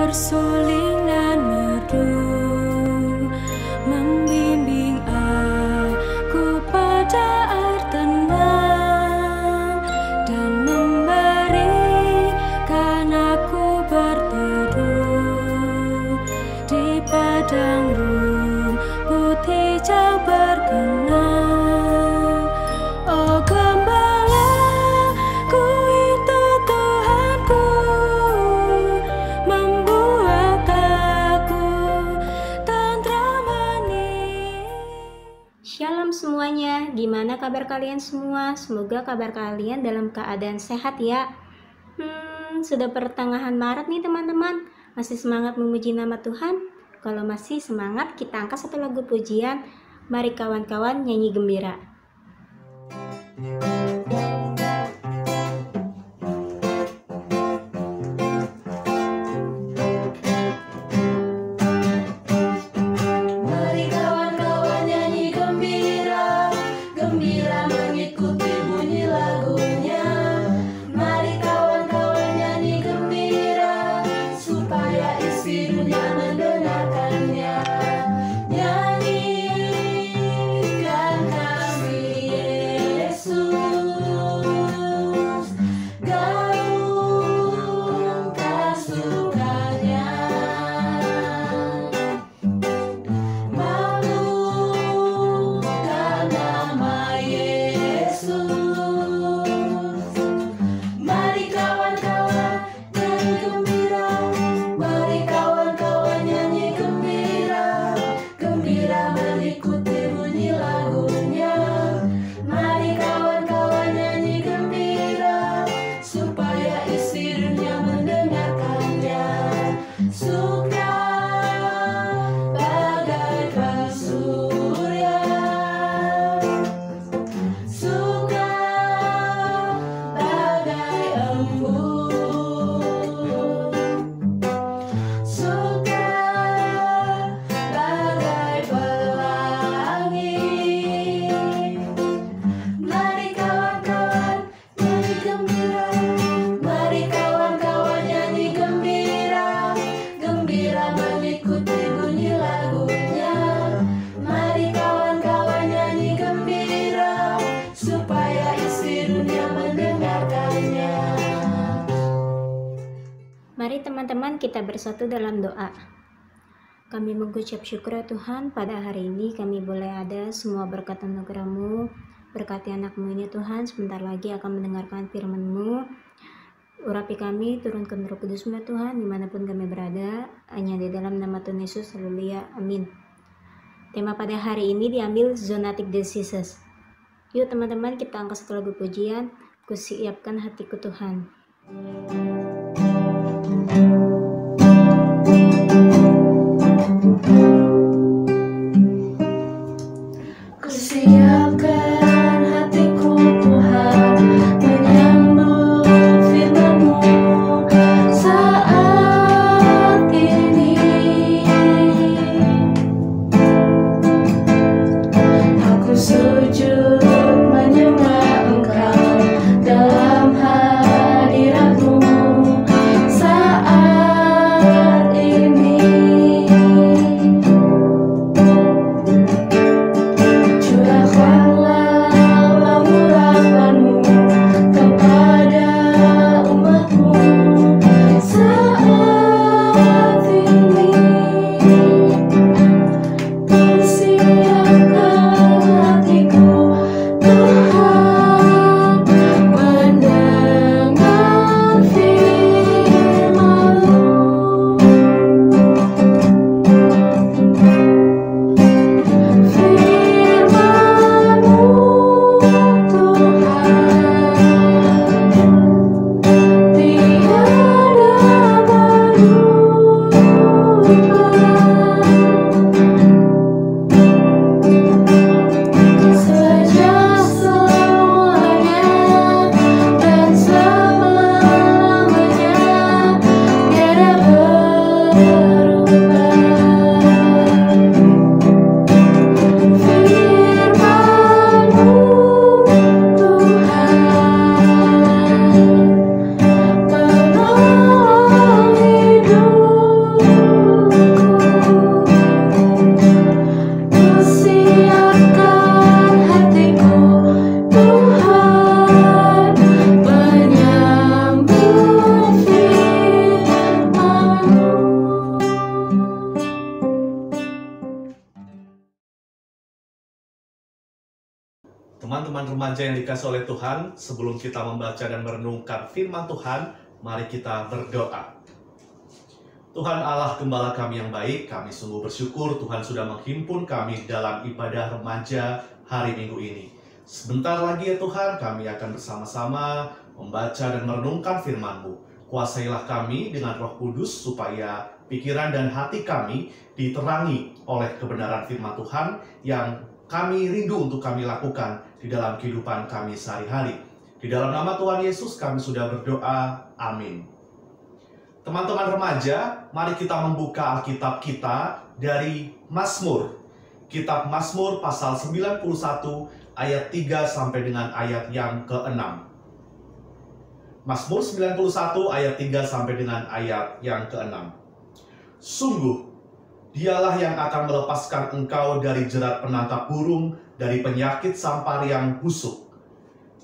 bersuling dan merdu, membimbing aku pada air tenang, dan memberikan aku berteduh di padang rumput hijau berkenang. Oh gembalaku itu Tuhanku, membuat aku tentramani. Shalom semuanya, gimana kabar kalian semua? Semoga kabar kalian dalam keadaan sehat ya. Sudah pertengahan Maret nih teman-teman. Masih semangat memuji nama Tuhan? Kalau masih semangat, kita angkat satu lagu pujian. Mari kawan-kawan nyanyi gembira. Mari kawan-kawan nyanyi gembira, gembira mengikuti bunyi lagunya. Mari kawan-kawan nyanyi gembira, supaya isi dunia mendengarkannya. Nyanyikan kasih Yesus, gaungkan sukanya. Mabukkan nama Yesus. Mari kawan-kawan nyanyi gembira, mari kawan-kawan nyanyi gembira, gembira mengikuti bunyi lagunya. Mari kawan-kawan nyanyi gembira, supaya isi dunia mendengarkannya. Suka bagaikan surya, suka bagai embun, suka bagai pelangi. Mari kawan-kawan nyanyi gembira, mari kawan-kawan nyanyi gembira, gembira mengikuti bunyi lagunya. Mari kawan-kawan nyanyi gembira, supaya isi dunia mendengarkannya. Mari teman-teman kita bersatu dalam doa. Kami mengucap syukur ya Tuhan, pada hari ini kami boleh ada semua berkat anugerah-Mu. Berkati anak-Mu ini Tuhan, sebentar lagi akan mendengarkan firman-Mu. Urapi kami, turunkan Roh Kudus-Mu ya Tuhan, dimanapun kami berada, hanya di dalam nama Tuhan Yesus, haleluya, amin. Tema pada hari ini diambil zoonotic diseases. Yuk teman-teman kita angkat satu lagu pujian, Kusiapkan hatiku Tuhan. Kusiapkan hatiku Tuhan, menyambut firman-Mu saat ini. Aku sujud menyembah Engkau dalam hadirat-Mu saat teman-teman remaja yang dikasih oleh Tuhan, sebelum kita membaca dan merenungkan firman Tuhan, mari kita berdoa. Tuhan Allah Gembala kami yang baik, kami sungguh bersyukur Tuhan sudah menghimpun kami dalam ibadah remaja hari Minggu ini. Sebentar lagi ya Tuhan, kami akan bersama-sama membaca dan merenungkan firman-Mu. Kuasailah kami dengan Roh Kudus supaya pikiran dan hati kami diterangi oleh kebenaran firman Tuhan yang kami rindu untuk kami lakukan di dalam kehidupan kami sehari-hari. Di dalam nama Tuhan Yesus kami sudah berdoa. Amin. Teman-teman remaja, mari kita membuka Alkitab kita dari Mazmur. Kitab Mazmur pasal 91 ayat 3 sampai dengan ayat yang ke-6. Mazmur 91 ayat 3 sampai dengan ayat yang ke-6. Sungguh, dialah yang akan melepaskan engkau dari jerat penangkap burung, dari penyakit sampar yang busuk.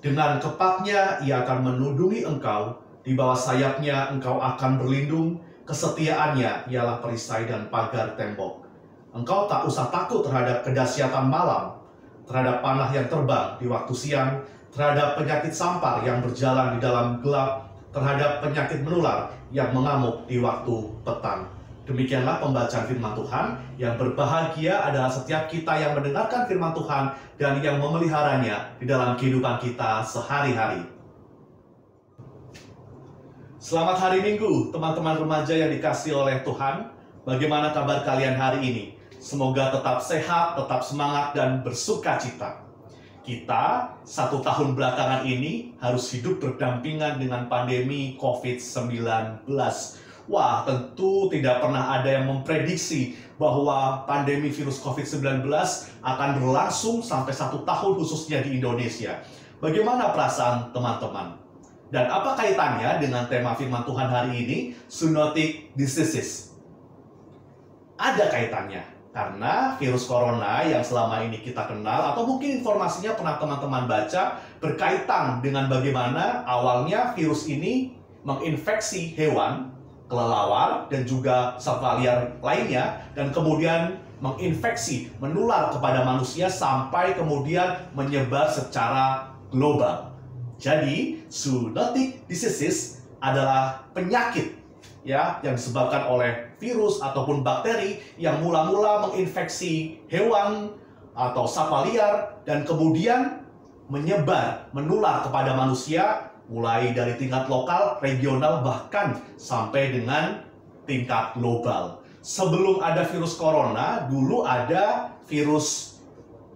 Dengan kepaknya ia akan menudungi engkau, di bawah sayapnya engkau akan berlindung, kesetiaannya ialah perisai dan pagar tembok. Engkau tak usah takut terhadap kedahsyatan malam, terhadap panah yang terbang di waktu siang, terhadap penyakit sampar yang berjalan di dalam gelap, terhadap penyakit menular yang mengamuk di waktu petang. Demikianlah pembacaan firman Tuhan. Yang berbahagia adalah setiap kita yang mendengarkan firman Tuhan dan yang memeliharanya di dalam kehidupan kita sehari-hari. Selamat hari Minggu, teman-teman remaja yang dikasihi oleh Tuhan. Bagaimana kabar kalian hari ini? Semoga tetap sehat, tetap semangat, dan bersuka cita. Kita 1 tahun belakangan ini harus hidup berdampingan dengan pandemi COVID-19. Wah, tentu tidak pernah ada yang memprediksi bahwa pandemi virus COVID-19 akan berlangsung sampai 1 tahun khususnya di Indonesia. Bagaimana perasaan teman-teman? Dan apa kaitannya dengan tema firman Tuhan hari ini, zoonotic diseases? Ada kaitannya. Karena virus corona yang selama ini kita kenal, atau mungkin informasinya pernah teman-teman baca, berkaitan dengan bagaimana awalnya virus ini menginfeksi hewan, kelelawar, dan juga satwa liar lainnya, dan kemudian menginfeksi, menular kepada manusia sampai kemudian menyebar secara global. Jadi, zoonotic diseases adalah penyakit ya yang disebabkan oleh virus ataupun bakteri yang mula-mula menginfeksi hewan atau satwa liar dan kemudian menyebar, menular kepada manusia mulai dari tingkat lokal, regional, bahkan sampai dengan tingkat global. Sebelum ada virus corona, dulu ada virus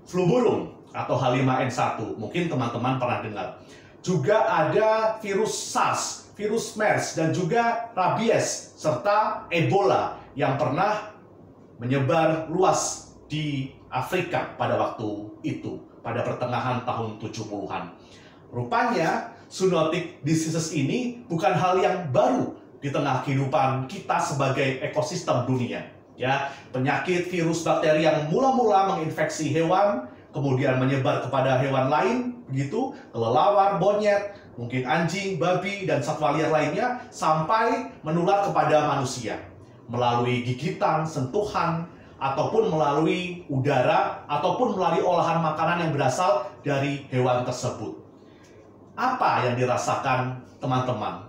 flu burung atau H5N1. Mungkin teman-teman pernah dengar. Juga ada virus SARS, virus MERS, dan juga rabies, serta Ebola yang pernah menyebar luas di Afrika pada waktu itu, pada pertengahan tahun 70-an. Rupanya, zoonotic diseases ini bukan hal yang baru di tengah kehidupan kita sebagai ekosistem dunia. Ya, penyakit virus bakteri yang mula-mula menginfeksi hewan, kemudian menyebar kepada hewan lain, begitu, kelelawar, monyet, mungkin anjing, babi, dan satwa liar lainnya, sampai menular kepada manusia melalui gigitan, sentuhan, ataupun melalui udara, ataupun melalui olahan makanan yang berasal dari hewan tersebut. Apa yang dirasakan teman-teman?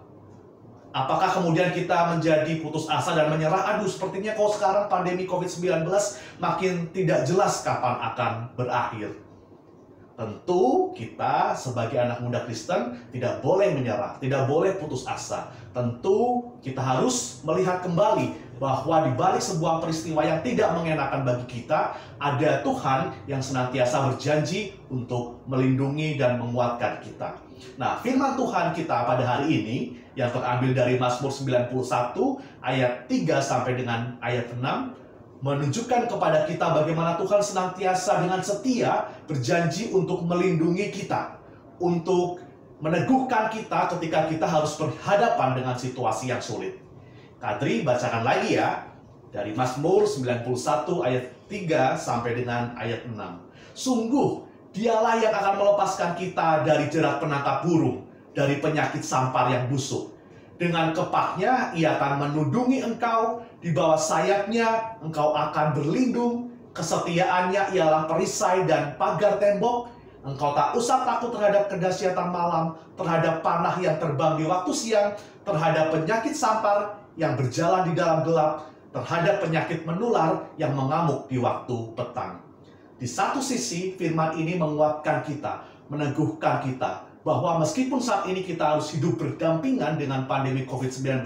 Apakah kemudian kita menjadi putus asa dan menyerah? Aduh, sepertinya kok sekarang pandemi COVID-19 makin tidak jelas kapan akan berakhir. Tentu kita sebagai anak muda Kristen tidak boleh menyerah, tidak boleh putus asa. Tentu kita harus melihat kembali bahwa di balik sebuah peristiwa yang tidak mengenakan bagi kita, ada Tuhan yang senantiasa berjanji untuk melindungi dan menguatkan kita. Nah, firman Tuhan kita pada hari ini yang terambil dari Mazmur 91 ayat 3 sampai dengan ayat 6 menunjukkan kepada kita bagaimana Tuhan senantiasa dengan setia berjanji untuk melindungi kita, untuk meneguhkan kita ketika kita harus berhadapan dengan situasi yang sulit. Kadri, bacakan lagi ya, dari Mazmur 91 ayat 3 sampai dengan ayat 6. Sungguh, dialah yang akan melepaskan kita dari jerat penangkap burung, dari penyakit sampar yang busuk. Dengan kepaknya ia akan menudungi engkau, di bawah sayapnya engkau akan berlindung, kesetiaannya ialah perisai dan pagar tembok. Engkau tak usah takut terhadap kedahsyatan malam, terhadap panah yang terbang di waktu siang, terhadap penyakit sampar yang berjalan di dalam gelap, terhadap penyakit menular yang mengamuk di waktu petang. Di satu sisi, firman ini menguatkan kita, meneguhkan kita, bahwa meskipun saat ini kita harus hidup berdampingan dengan pandemi COVID-19,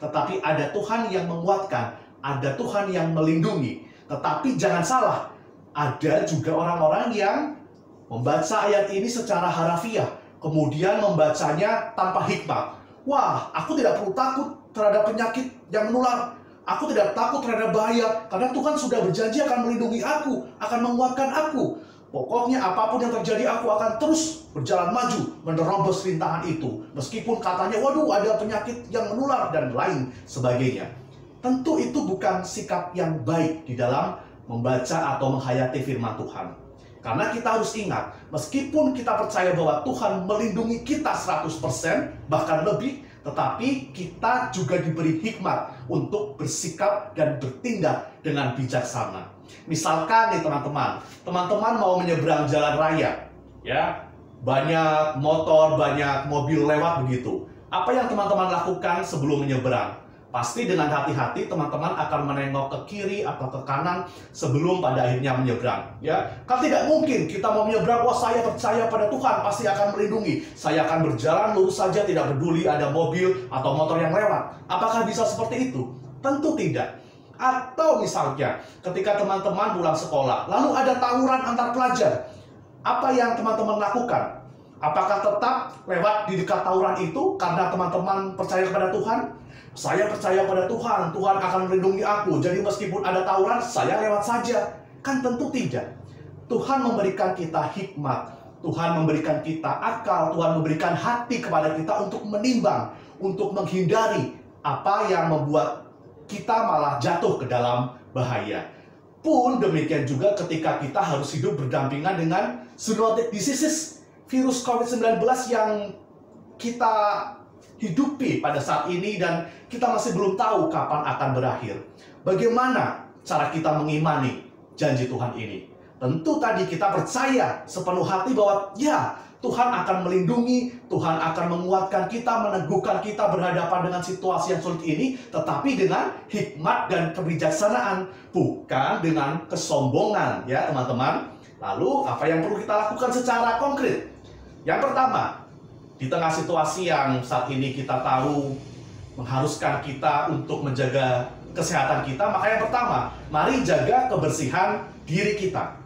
tetapi ada Tuhan yang menguatkan, ada Tuhan yang melindungi. Tetapi jangan salah, ada juga orang-orang yang membaca ayat ini secara harafiah, kemudian membacanya tanpa hikmat. Wah, aku tidak perlu takut terhadap penyakit yang menular. Aku tidak takut terhadap bahaya, karena Tuhan sudah berjanji akan melindungi aku, akan menguatkan aku. Pokoknya apapun yang terjadi, aku akan terus berjalan maju, menerobos rintangan itu. Meskipun katanya, waduh ada penyakit yang menular, dan lain sebagainya. Tentu itu bukan sikap yang baik di dalam membaca atau menghayati firman Tuhan. Karena kita harus ingat, meskipun kita percaya bahwa Tuhan melindungi kita 100%, bahkan lebih, tetapi kita juga diberi hikmat untuk bersikap dan bertindak dengan bijaksana. Misalkan nih teman-teman mau menyeberang jalan raya, ya, banyak motor, banyak mobil lewat begitu. Apa yang teman-teman lakukan sebelum menyeberang? Pasti dengan hati-hati teman-teman akan menengok ke kiri atau ke kanan sebelum pada akhirnya menyeberang. Ya, kan tidak mungkin kita mau menyeberang, wah saya percaya pada Tuhan pasti akan melindungi. Saya akan berjalan lurus saja, tidak peduli ada mobil atau motor yang lewat. Apakah bisa seperti itu? Tentu tidak. Atau misalnya ketika teman-teman pulang sekolah, lalu ada tawuran antar pelajar. Apa yang teman-teman lakukan? Apakah tetap lewat di dekat tawuran itu karena teman-teman percaya kepada Tuhan? Saya percaya pada Tuhan, Tuhan akan melindungi aku. Jadi meskipun ada tawuran, saya lewat saja. Kan tentu tidak. Tuhan memberikan kita hikmat, Tuhan memberikan kita akal, Tuhan memberikan hati kepada kita untuk menimbang, untuk menghindari apa yang membuat kita malah jatuh ke dalam bahaya. Pun demikian juga ketika kita harus hidup berdampingan dengan zoonotic diseases, virus COVID-19 yang kita hidupi pada saat ini dan kita masih belum tahu kapan akan berakhir. Bagaimana cara kita mengimani janji Tuhan ini? Tentu tadi kita percaya sepenuh hati bahwa ya, Tuhan akan melindungi, Tuhan akan menguatkan kita, meneguhkan kita berhadapan dengan situasi yang sulit ini, tetapi dengan hikmat dan kebijaksanaan, bukan dengan kesombongan, ya teman-teman. Lalu apa yang perlu kita lakukan secara konkret? Yang pertama, di tengah situasi yang saat ini kita tahu mengharuskan kita untuk menjaga kesehatan kita, maka yang pertama, mari jaga kebersihan diri kita.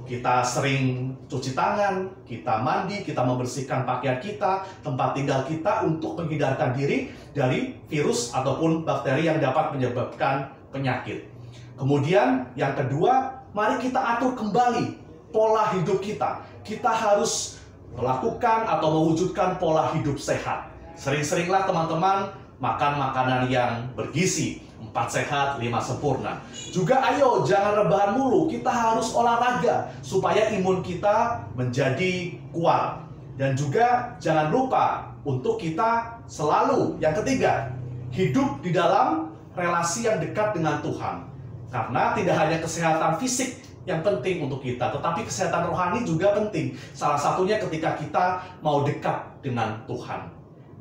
Kita sering cuci tangan, kita mandi, kita membersihkan pakaian kita, tempat tinggal kita untuk menghindarkan diri dari virus ataupun bakteri yang dapat menyebabkan penyakit. Kemudian yang kedua, mari kita atur kembali pola hidup kita. Kita harus melakukan atau mewujudkan pola hidup sehat. Sering-seringlah teman-teman makan makanan yang bergizi, 4 sehat, 5 sempurna. Juga ayo jangan rebahan mulu, kita harus olahraga supaya imun kita menjadi kuat. Dan juga jangan lupa untuk kita selalu, yang ketiga, hidup di dalam relasi yang dekat dengan Tuhan. Karena tidak hanya kesehatan fisik yang penting untuk kita, tetapi kesehatan rohani juga penting. Salah satunya ketika kita mau dekat dengan Tuhan.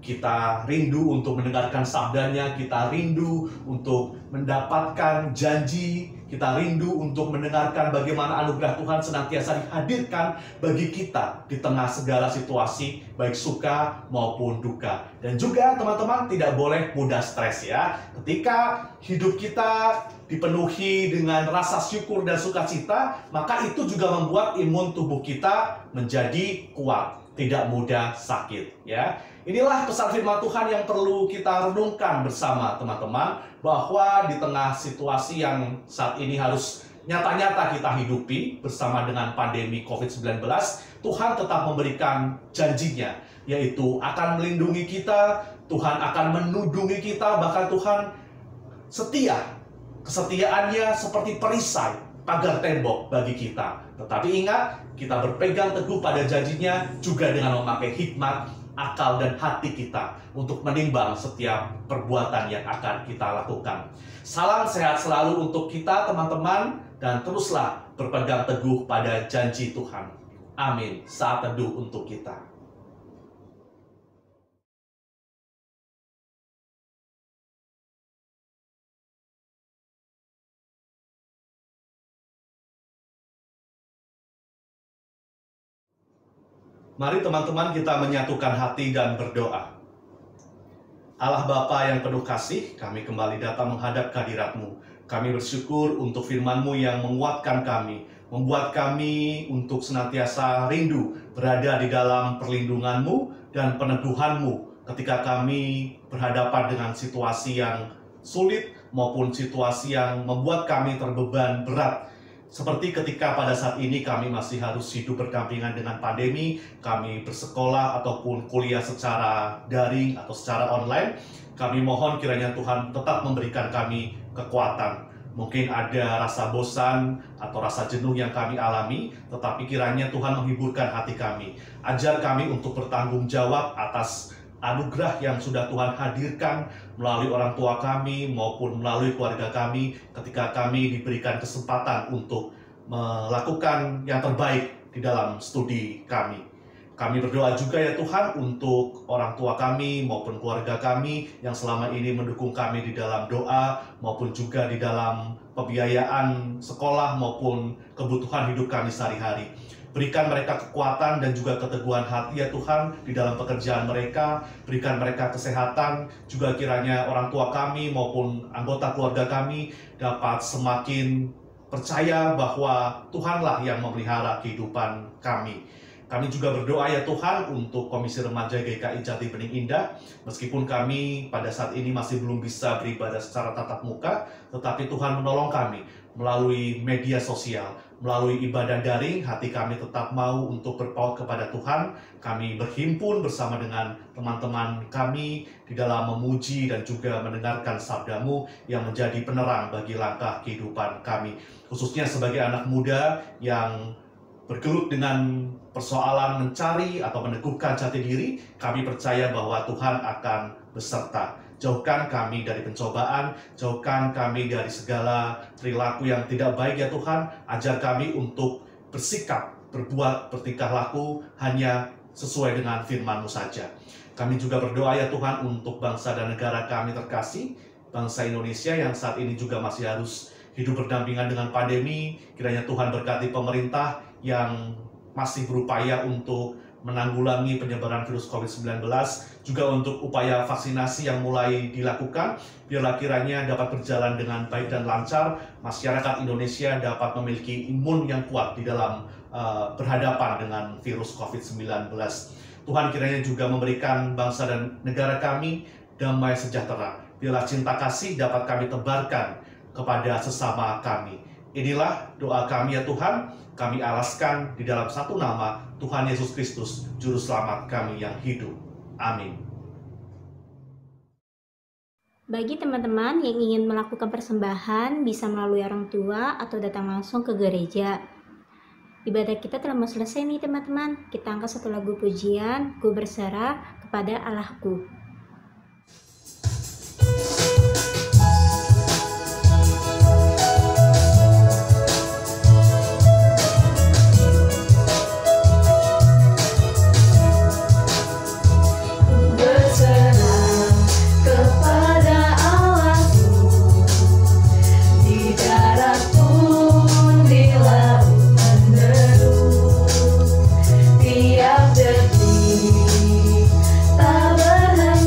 Kita rindu untuk mendengarkan sabdanya, kita rindu untuk mendapatkan janji, kita rindu untuk mendengarkan bagaimana anugerah Tuhan senantiasa dihadirkan bagi kita di tengah segala situasi, baik suka maupun duka. Dan juga teman-teman tidak boleh mudah stres ya. Ketika hidup kita dipenuhi dengan rasa syukur dan sukacita, maka itu juga membuat imun tubuh kita menjadi kuat, tidak mudah sakit ya. Inilah pesan firman Tuhan yang perlu kita renungkan bersama teman-teman, bahwa di tengah situasi yang saat ini harus nyata-nyata kita hidupi bersama dengan pandemi COVID-19, Tuhan tetap memberikan janjinya, yaitu akan melindungi kita, Tuhan akan menudungi kita, bahkan Tuhan setia. Kesetiaannya seperti perisai pagar tembok bagi kita. Tetapi ingat, kita berpegang teguh pada janjinya juga dengan memakai hikmat, akal dan hati kita untuk menimbang setiap perbuatan yang akan kita lakukan. Salam sehat selalu untuk kita teman-teman, dan teruslah berpegang teguh pada janji Tuhan. Amin. Saat teduh untuk kita. Mari teman-teman kita menyatukan hati dan berdoa. Allah Bapa yang penuh kasih, kami kembali datang menghadap kehadirat-Mu. Kami bersyukur untuk firman-Mu yang menguatkan kami, membuat kami untuk senantiasa rindu berada di dalam perlindungan-Mu dan peneguhan-Mu ketika kami berhadapan dengan situasi yang sulit maupun situasi yang membuat kami terbeban berat. Seperti ketika pada saat ini kami masih harus hidup berdampingan dengan pandemi, kami bersekolah ataupun kuliah secara daring atau secara online, kami mohon kiranya Tuhan tetap memberikan kami kekuatan. Mungkin ada rasa bosan atau rasa jenuh yang kami alami, tetapi kiranya Tuhan menghiburkan hati kami. Ajar kami untuk bertanggung jawab atas anugerah yang sudah Tuhan hadirkan melalui orang tua kami maupun melalui keluarga kami ketika kami diberikan kesempatan untuk melakukan yang terbaik di dalam studi kami. Kami berdoa juga ya Tuhan untuk orang tua kami maupun keluarga kami yang selama ini mendukung kami di dalam doa maupun juga di dalam pembiayaan sekolah maupun kebutuhan hidup kami sehari-hari. Berikan mereka kekuatan dan juga keteguhan hati ya Tuhan di dalam pekerjaan mereka. Berikan mereka kesehatan. Juga kiranya orang tua kami maupun anggota keluarga kami dapat semakin percaya bahwa Tuhanlah yang memelihara kehidupan kami. Kami juga berdoa ya Tuhan untuk Komisi Remaja GKI Jati Bening Indah. Meskipun kami pada saat ini masih belum bisa beribadah secara tatap muka, tetapi Tuhan menolong kami melalui media sosial, melalui ibadah daring. Hati kami tetap mau untuk berpaut kepada Tuhan. Kami berhimpun bersama dengan teman-teman kami di dalam memuji dan juga mendengarkan sabda-Mu yang menjadi penerang bagi langkah kehidupan kami. Khususnya sebagai anak muda yang bergelut dengan persoalan mencari atau meneguhkan jati diri, kami percaya bahwa Tuhan akan beserta. Jauhkan kami dari pencobaan, jauhkan kami dari segala perilaku yang tidak baik ya Tuhan. Ajar kami untuk bersikap, berbuat, bertingkah laku hanya sesuai dengan firman-Mu saja. Kami juga berdoa ya Tuhan untuk bangsa dan negara kami terkasih, bangsa Indonesia yang saat ini juga masih harus hidup berdampingan dengan pandemi. Kiranya Tuhan berkati pemerintah yang masih berupaya untuk menanggulangi penyebaran virus COVID-19, juga untuk upaya vaksinasi yang mulai dilakukan. Biarlah kiranya dapat berjalan dengan baik dan lancar, masyarakat Indonesia dapat memiliki imun yang kuat di dalam berhadapan dengan virus COVID-19. Tuhan kiranya juga memberikan bangsa dan negara kami damai sejahtera. Biarlah cinta kasih dapat kami tebarkan kepada sesama kami. Inilah doa kami ya Tuhan, kami alaskan di dalam satu nama, Tuhan Yesus Kristus, Juru Selamat kami yang hidup. Amin. Bagi teman-teman yang ingin melakukan persembahan, bisa melalui orang tua atau datang langsung ke gereja. Ibadah kita telah mau selesai nih teman-teman. Kita angkat satu lagu pujian, Ku Berserah Kepada Allahku. Tak berhenti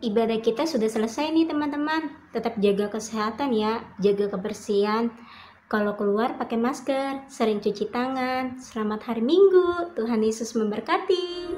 Ibadah kita sudah selesai nih teman-teman. Tetap jaga kesehatan ya, jaga kebersihan. Kalau keluar pakai masker, sering cuci tangan. Selamat hari Minggu, Tuhan Yesus memberkati.